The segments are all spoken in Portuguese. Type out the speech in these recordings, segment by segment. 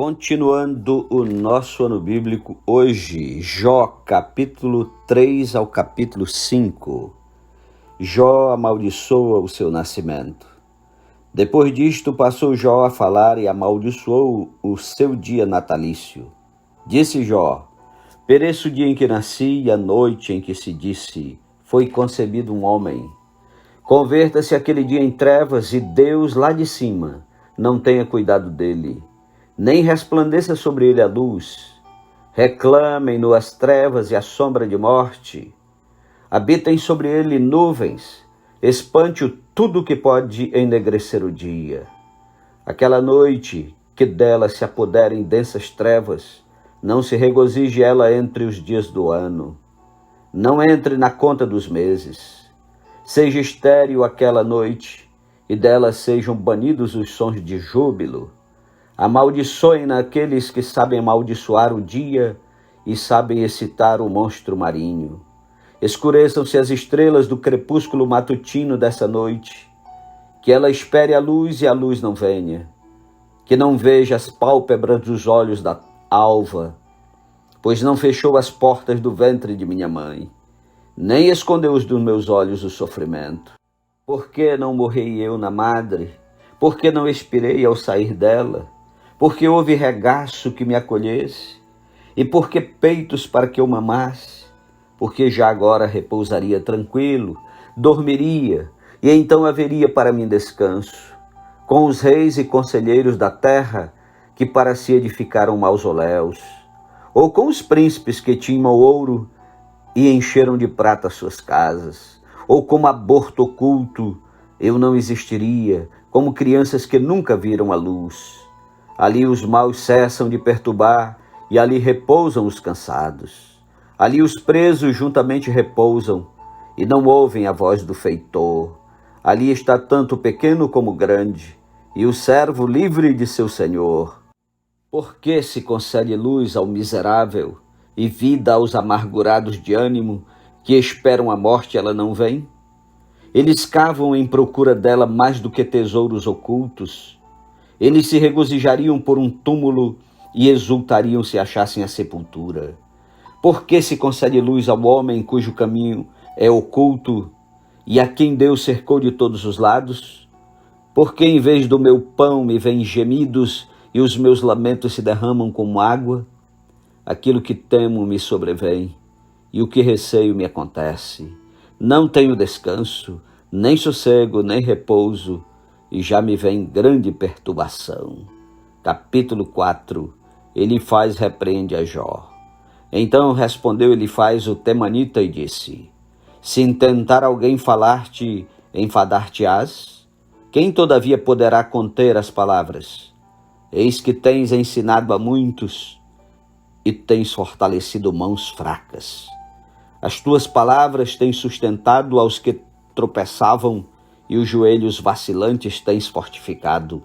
Continuando o nosso ano bíblico, hoje, Jó, capítulo 3 ao capítulo 5. Jó amaldiçoa o seu nascimento. Depois disto, passou Jó a falar e amaldiçoou o seu dia natalício. Disse Jó: pereça o dia em que nasci e a noite em que se disse, foi concebido um homem. Converta-se aquele dia em trevas e Deus lá de cima não tenha cuidado dele. Nem resplandeça sobre ele a luz. Reclamem-no as trevas e a sombra de morte. Habitem sobre ele nuvens. Espante-o tudo que pode enegrecer o dia. Aquela noite que dela se apoderem densas trevas, não se regozije ela entre os dias do ano. Não entre na conta dos meses. Seja estéril aquela noite, e dela sejam banidos os sons de júbilo. Amaldiçoem naqueles que sabem amaldiçoar o dia e sabem excitar o monstro marinho. Escureçam-se as estrelas do crepúsculo matutino dessa noite. Que ela espere a luz e a luz não venha. Que não veja as pálpebras dos olhos da alva, pois não fechou as portas do ventre de minha mãe, nem escondeu dos meus olhos o sofrimento. Por que não morri eu na madre? Por que não expirei ao sair dela? Porque houve regaço que me acolhesse, e porque peitos para que eu mamasse, porque já agora repousaria tranquilo, dormiria, e então haveria para mim descanso, com os reis e conselheiros da terra, que para si edificaram mausoléus, ou com os príncipes que tinham ouro e encheram de prata suas casas, ou como aborto oculto, eu não existiria, como crianças que nunca viram a luz. Ali os maus cessam de perturbar, e ali repousam os cansados. Ali os presos juntamente repousam, e não ouvem a voz do feitor. Ali está tanto o pequeno como o grande, e o servo livre de seu senhor. Por que se concede luz ao miserável, e vida aos amargurados de ânimo, que esperam a morte e ela não vem? Eles cavam em procura dela mais do que tesouros ocultos. Eles se regozijariam por um túmulo e exultariam se achassem a sepultura. Por que se concede luz ao homem cujo caminho é oculto e a quem Deus cercou de todos os lados? Por que em vez do meu pão me vêm gemidos e os meus lamentos se derramam como água? Aquilo que temo me sobrevém e o que receio me acontece. Não tenho descanso, nem sossego, nem repouso, e já me vem grande perturbação. Capítulo 4. Elifaz repreende a Jó. Então respondeu Elifaz o temanita e disse: se intentar alguém falar-te, enfadar-te-ás? Quem todavia poderá conter as palavras? Eis que tens ensinado a muitos e tens fortalecido mãos fracas. As tuas palavras tens sustentado aos que tropeçavam, e os joelhos vacilantes tens fortificado.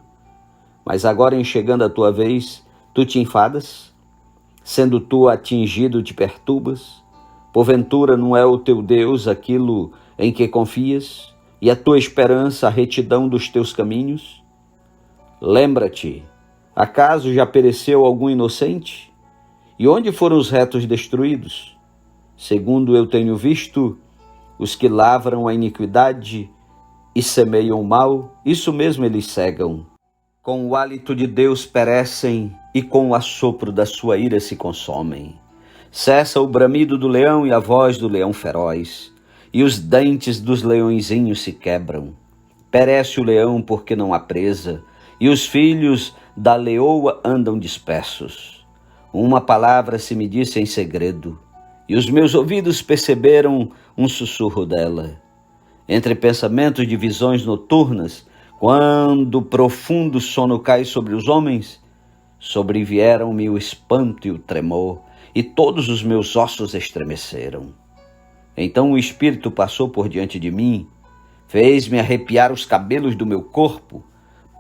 Mas agora, em chegando a tua vez, tu te enfadas? Sendo tu atingido, te perturbas? Porventura não é o teu Deus aquilo em que confias, e a tua esperança a retidão dos teus caminhos? Lembra-te, acaso já pereceu algum inocente? E onde foram os retos destruídos? Segundo eu tenho visto, os que lavram a iniquidade e semeiam o mal, isso mesmo eles cegam. Com o hálito de Deus perecem e com o assopro da sua ira se consomem. Cessa o bramido do leão e a voz do leão feroz, e os dentes dos leõezinhos se quebram. Perece o leão porque não há presa, e os filhos da leoa andam dispersos. Uma palavra se me disse em segredo, e os meus ouvidos perceberam um sussurro dela. Entre pensamentos de visões noturnas, quando profundo sono cai sobre os homens, sobrevieram-me o espanto e o tremor, e todos os meus ossos estremeceram. Então o Espírito passou por diante de mim, fez-me arrepiar os cabelos do meu corpo.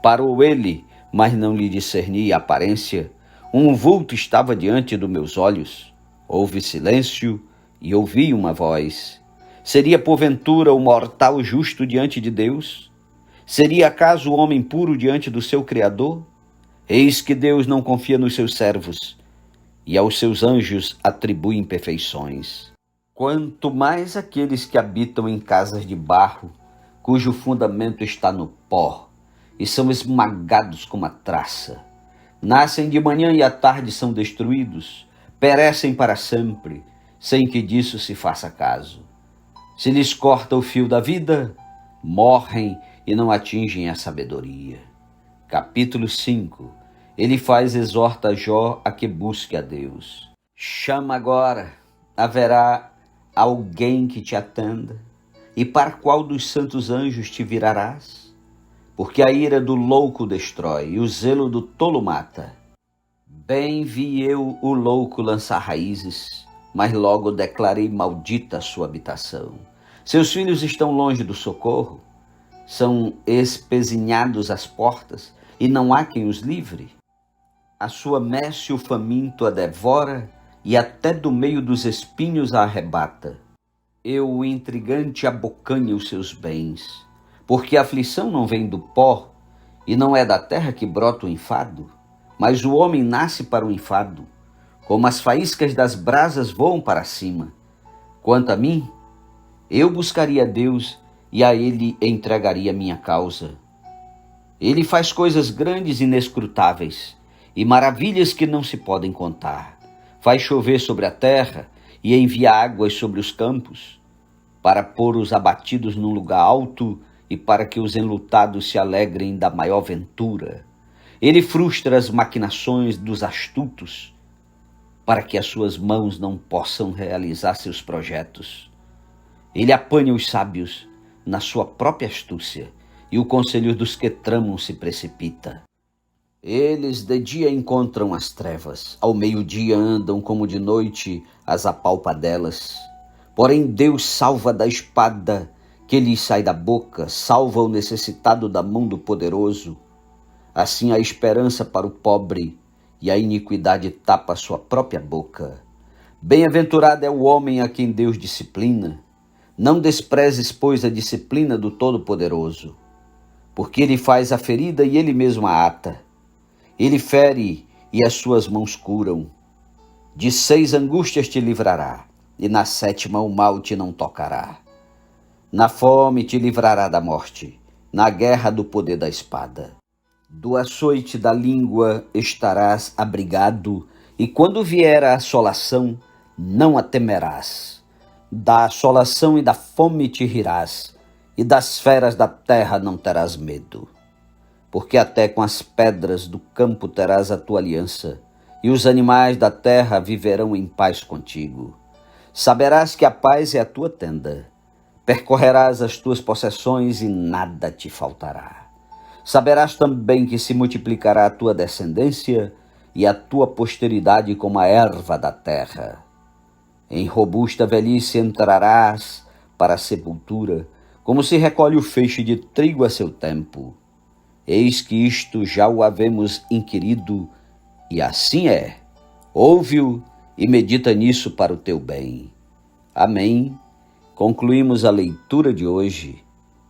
Parou ele, mas não lhe discerni a aparência. Um vulto estava diante dos meus olhos. Houve silêncio e ouvi uma voz. Seria porventura o mortal justo diante de Deus? Seria acaso o homem puro diante do seu Criador? Eis que Deus não confia nos seus servos, e aos seus anjos atribui imperfeições. Quanto mais aqueles que habitam em casas de barro, cujo fundamento está no pó, e são esmagados como a traça. Nascem de manhã e à tarde são destruídos, perecem para sempre, sem que disso se faça caso. Se lhes corta o fio da vida, morrem e não atingem a sabedoria. Capítulo 5. Ele exorta Jó a que busque a Deus. Chama agora, haverá alguém que te atenda? E para qual dos santos anjos te virarás? Porque a ira do louco destrói, e o zelo do tolo mata. Bem vi eu o louco lançar raízes, mas logo declarei maldita a sua habitação. Seus filhos estão longe do socorro, são espezinhados às portas, e não há quem os livre. A sua messe o faminto a devora, e até do meio dos espinhos a arrebata. O intrigante abocanha os seus bens, porque a aflição não vem do pó, e não é da terra que brota o enfado, mas o homem nasce para o enfado, como as faíscas das brasas voam para cima. Quanto a mim, eu buscaria a Deus, e a Ele entregaria minha causa. Ele faz coisas grandes e inescrutáveis, e maravilhas que não se podem contar. Faz chover sobre a terra e envia águas sobre os campos, para pôr os abatidos num lugar alto e para que os enlutados se alegrem da maior ventura. Ele frustra as maquinações dos astutos, para que as suas mãos não possam realizar seus projetos. Ele apanha os sábios na sua própria astúcia, e o conselho dos que tramam se precipita. Eles de dia encontram as trevas, ao meio-dia andam como de noite as apalpadelas. Porém Deus salva da espada que lhes sai da boca, salva o necessitado da mão do poderoso. Assim há esperança para o pobre, e a iniquidade tapa a sua própria boca. Bem-aventurado é o homem a quem Deus disciplina. Não desprezes, pois, a disciplina do Todo-Poderoso, porque ele faz a ferida e ele mesmo a ata. Ele fere e as suas mãos curam. De 6 angústias te livrará, e na 7ª o mal te não tocará. Na fome te livrará da morte, na guerra do poder da espada. Do açoite da língua estarás abrigado, e quando vier a assolação, não a temerás. Da assolação e da fome te rirás, e das feras da terra não terás medo. Porque até com as pedras do campo terás a tua aliança, e os animais da terra viverão em paz contigo. Saberás que a paz é a tua tenda, percorrerás as tuas possessões e nada te faltará. Saberás também que se multiplicará a tua descendência e a tua posteridade como a erva da terra. Em robusta velhice entrarás para a sepultura, como se recolhe o feixe de trigo a seu tempo. Eis que isto já o havemos inquirido, e assim é. Ouve-o e medita nisso para o teu bem. Amém. Concluímos a leitura de hoje.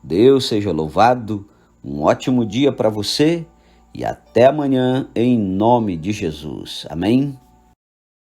Deus seja louvado. Um ótimo dia para você e até amanhã em nome de Jesus. Amém.